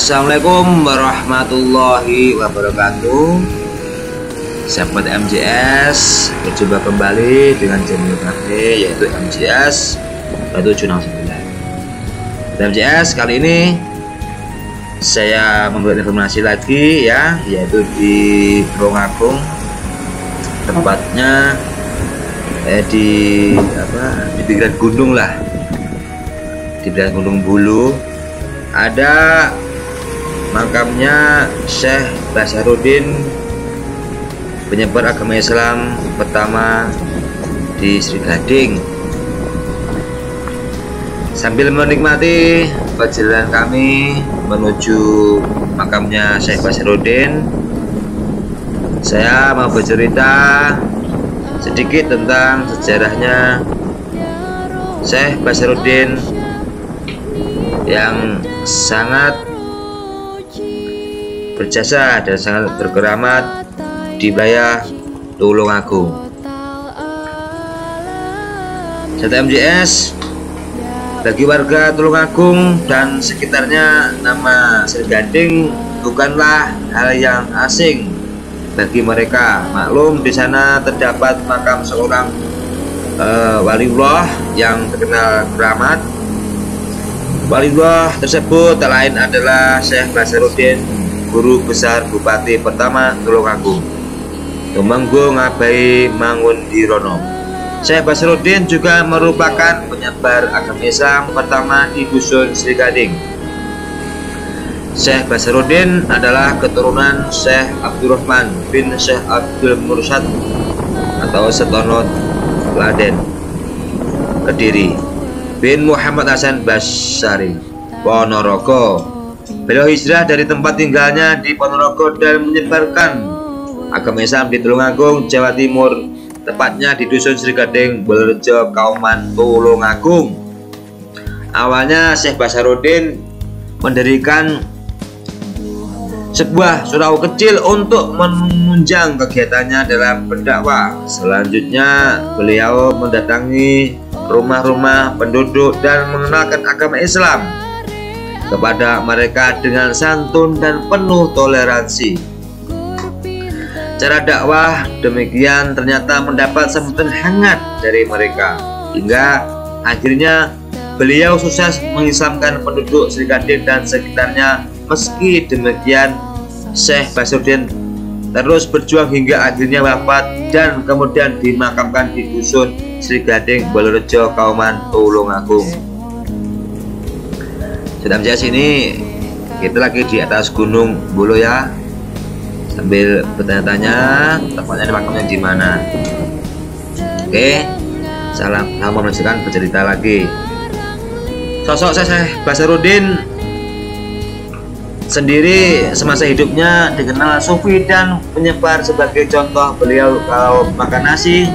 Assalamualaikum warahmatullahi wabarakatuh. Sahabat MJS, berjumpa kembali dengan channel kami, yaitu MJS 769. MJS kali ini saya memberikan informasi lagi ya, yaitu di Tulungagung, tempatnya di pinggiran gunung lah, di pinggiran Gunung Bulu. Ada makamnya Syekh Basaruddin, penyebar agama Islam pertama di Sri Gading. Sambil menikmati perjalanan kami menuju makamnya Syekh Basaruddin, saya mau bercerita sedikit tentang sejarahnya Syekh Basaruddin yang sangat berjasa dan sangat berkeramat di wilayah Tulungagung. Sahabat MJS, bagi warga Tulungagung dan sekitarnya, nama Sri Gading bukanlah hal yang asing bagi mereka. Maklum, di sana terdapat makam seorang waliullah yang terkenal keramat. Waliullah tersebut tak lain adalah Syekh Basaruddin, guru besar Bupati pertama Tulungagung, Tumenggung Abai Mangundirono. Syekh Basaruddin juga merupakan penyebar agama Islam pertama di dusun Sri Gading. Syekh Basaruddin adalah keturunan Syekh Abdurrahman bin Syekh Abdul Mursyad atau Setono Laden Kediri bin Muhammad Hasan Basari Ponorogo. Beliau hijrah dari tempat tinggalnya di Ponorogo dan menyebarkan agama Islam di Tulungagung, Jawa Timur, tepatnya di dusun Sri Gading, Bolerejo, Kauman, Tulungagung. Awalnya Syekh Basaruddin mendirikan sebuah surau kecil untuk menunjang kegiatannya dalam berdakwah. Selanjutnya beliau mendatangi rumah-rumah penduduk dan mengenalkan agama Islam kepada mereka dengan santun dan penuh toleransi. Cara dakwah demikian ternyata mendapat sambutan hangat dari mereka, hingga akhirnya beliau sukses mengislamkan penduduk Sri Gading dan sekitarnya. Meski demikian, Syekh Basaruddin terus berjuang hingga akhirnya wafat dan kemudian dimakamkan di dusun Sri Gading, Bolerejo, Kauman, Tulungagung. Sedang sini kita lagi di atas Gunung Bulu ya, sambil bertanya-tanya tempatnya makamnya di mana. Oke, saya mau melanjutkan bercerita lagi. Sosok Syekh Basaruddin sendiri semasa hidupnya dikenal sufi dan penyebar. Sebagai contoh, beliau kalau makan nasi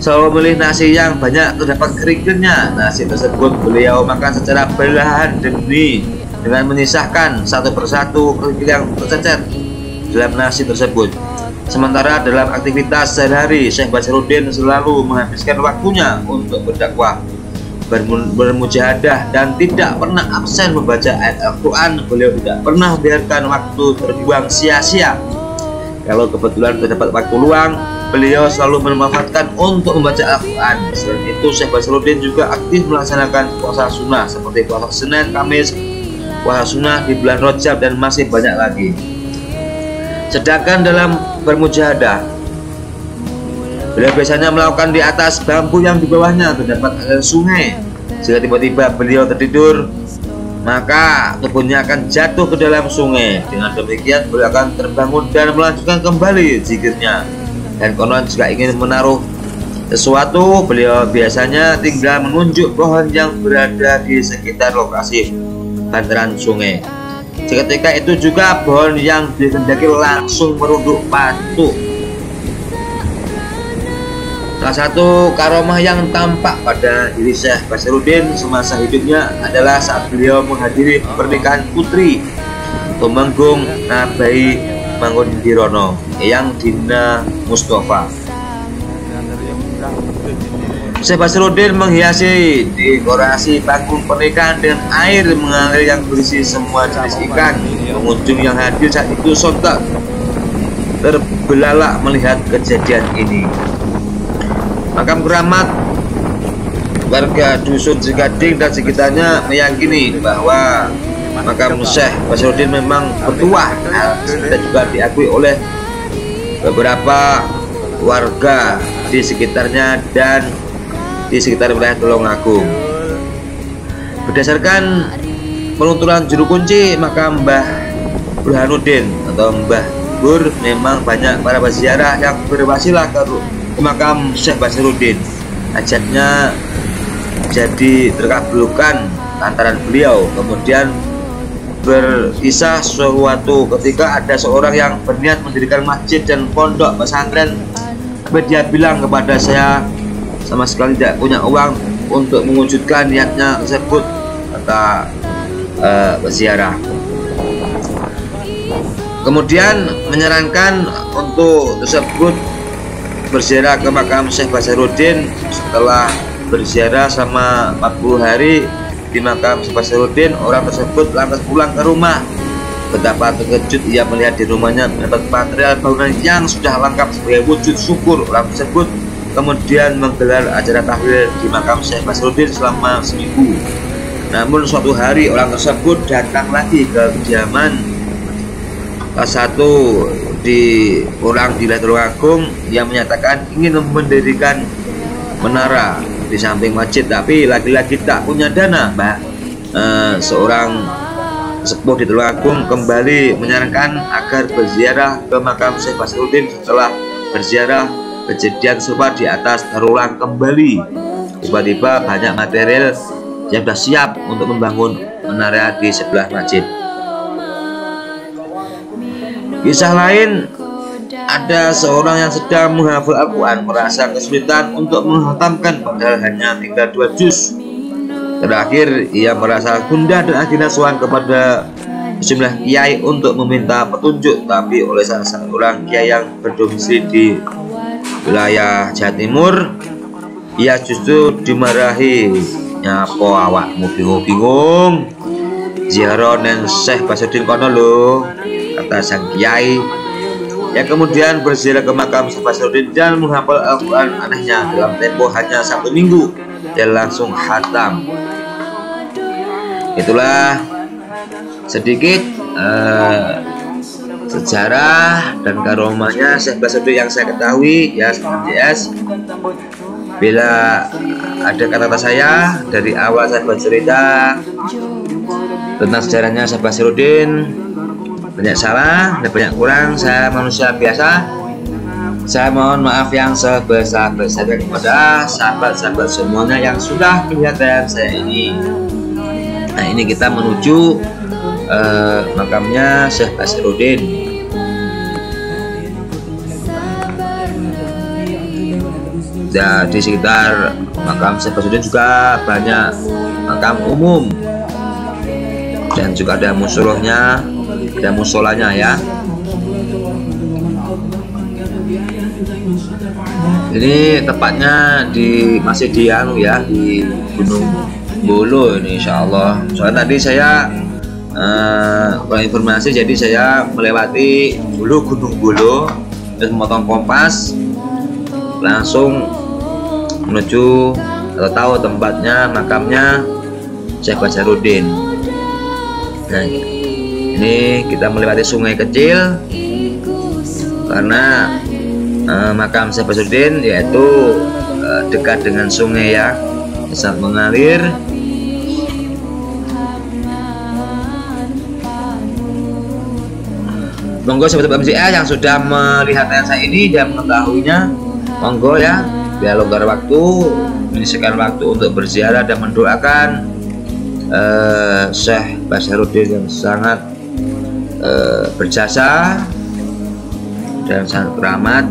selalu memilih nasi yang banyak terdapat kerikilnya. Nasi tersebut beliau makan secara perlahan dengan menyisahkan satu persatu kerikil yang tercecer dalam nasi tersebut. Sementara dalam aktivitas sehari-hari, Syekh Basaruddin selalu menghabiskan waktunya untuk berdakwah, bermujahadah, dan tidak pernah absen membaca ayat Al-Quran. Beliau tidak pernah membiarkan waktu terbuang sia-sia. Kalau kebetulan terdapat waktu luang, beliau selalu memanfaatkan untuk membaca Al-Quran. Selain itu, Syekh Basaruddin juga aktif melaksanakan puasa sunnah seperti puasa Senin, Kamis, puasa sunnah di bulan Rajab, dan masih banyak lagi. Sedangkan dalam bermujahadah, beliau biasanya melakukan di atas bambu yang di bawahnya terdapat aliran sungai. Jika tiba-tiba beliau tertidur, maka tubuhnya akan jatuh ke dalam sungai. Dengan demikian beliau akan terbangun dan melanjutkan kembali zikirnya. Dan konon jika ingin menaruh sesuatu, beliau biasanya tinggal menunjuk pohon yang berada di sekitar lokasi bantaran sungai. Seketika itu juga pohon yang dikehendaki langsung merunduk patuh. Salah satu karomah yang tampak pada diri Syekh Basaruddin semasa hidupnya adalah saat beliau menghadiri pernikahan putri Tumenggung Abai Mangundirono, Eyang Dina Mustafa. Syekh Basrudin menghiasi dekorasi panggung pernikahan dengan air mengalir yang berisi semua jenis ikan. Pengunjung yang hadir saat itu sontak terbelalak melihat kejadian ini. Makam keramat warga dusun Cigading dan sekitarnya meyakini bahwa makam Syekh Basrudin memang bertuah dan juga diakui oleh beberapa warga di sekitarnya dan di sekitar wilayah Tulungagung. Berdasarkan penuturan juru kunci makam Mbah Burhanuddin atau Mbah Bur, memang banyak para peziarah yang berwasilah ke makam Syekh Basrudin. Hajatnya jadi terkabulkan lantaran beliau kemudian berkisah suatu ketika ada seorang yang berniat mendirikan masjid dan pondok pesantren, tapi dia bilang kepada saya sama sekali tidak punya uang untuk mewujudkan niatnya tersebut, kata peziarah. Kemudian menyarankan untuk tersebut berziarah ke makam Syekh Basrudin. Setelah berziarah sama 40 hari di makam Syekh Basrudin, orang tersebut lantas pulang ke rumah. Betapa terkejut ia melihat di rumahnya mendapat material bangunan yang sudah lengkap sebagai wujud syukur. Orang tersebut kemudian menggelar acara tahlil di makam Syekh Basrudin selama seminggu. Namun suatu hari orang tersebut datang lagi ke kediaman salah satu orang di Tulungagung yang menyatakan ingin mendirikan menara di samping masjid, tapi lagi-lagi tak punya dana. Seorang sepuh di Tulungagung kembali menyarankan agar berziarah ke makam Syekh Basrudin. Setelah berziarah, kejadian serupa di atas terulang kembali. Tiba-tiba banyak material yang sudah siap untuk membangun menara di sebelah masjid. Kisah lain, ada seorang yang sedang menghafal Al-Quran merasa kesulitan untuk menghatamkan padahal hanya tinggal 2 juz. Terakhir ia merasa gundah dan akhirnya sowan kepada sejumlah kiai untuk meminta petunjuk, tapi oleh salah seorang kiai yang berdomisili di wilayah Jawa Timur, ia justru dimarahi. Nyapo awakmu bingung-bingung, ziarah nen Syekh Basrudin kono lho, kata sang kiai. Ya kemudian berziarah ke makam Syekh Basrudin dan menghafal Al-Quran. Anehnya dalam tempo hanya 1 minggu dia langsung khatam. Itulah sedikit sejarah dan karomahnya Syekh Basrudin yang saya ketahui ya, JS. Bila ada kata-kata saya dari awal saya bercerita tentang sejarahnya Syekh Basrudin, banyak salah dan banyak kurang, saya manusia biasa. Saya mohon maaf yang sebesar-besarnya kepada sahabat-sahabat semuanya yang sudah melihat tayangan saya ini. Nah, ini kita menuju makamnya Syekh Basrudin. Ya, di sekitar makam Syekh Basrudin juga banyak makam umum dan juga ada musolahnya, ada musolanya ya. Ini tepatnya masih di di Gunung Bolo ini, insya Allah. Soalnya tadi saya kurang informasi, jadi saya melewati dulu Gunung Bolo dan memotong kompas langsung menuju atau tahu tempatnya makamnya Syekh Basrudin. Nah, ini kita melewati sungai kecil karena makam Syekh Basrudin yaitu dekat dengan sungai ya, saat mengalir. Monggo sahabat MCA yang sudah melihat tayangan saya ini dan mengetahuinya, monggo ya, biar longgar waktu, menyisihkan waktu untuk berziarah dan mendoakan Syekh Basrudin yang sangat berjasa dan sangat keramat.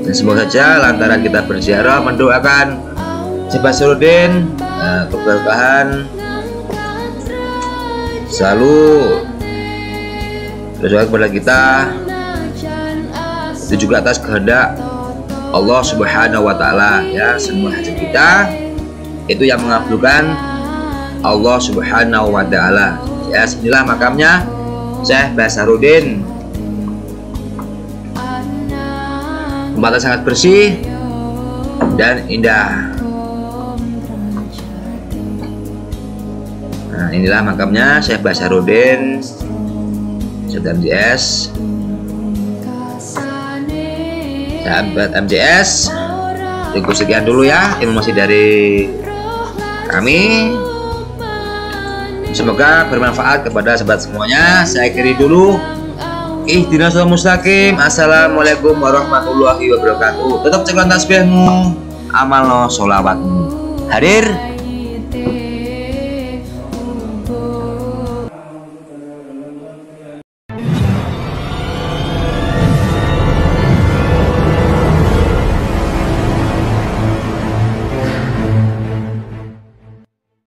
Dan semoga saja lantaran kita berziarah mendoakan Syekh Basrudin keberkahan selalu berdoa kepada kita, itu juga atas kehendak Allah Subhanahu wa Ta'ala, ya. Semua hajat kita itu yang mengabulkan Allah Subhanahu wa Ta'ala, ya. Inilah makamnya Syekh Basaruddin. Tempatnya sangat bersih dan indah. Nah, inilah makamnya Syekh Basaruddin sahabat MJS. Sahabat MJS, cukup sekian dulu ya informasi dari kami. Semoga bermanfaat kepada sahabat semuanya. Saya akhiri dulu. Ihdinas shiratal mustaqim. Assalamualaikum warahmatullahi wabarakatuh. Tetap ceklan tasbihmu, amal sholawatmu. Hadir.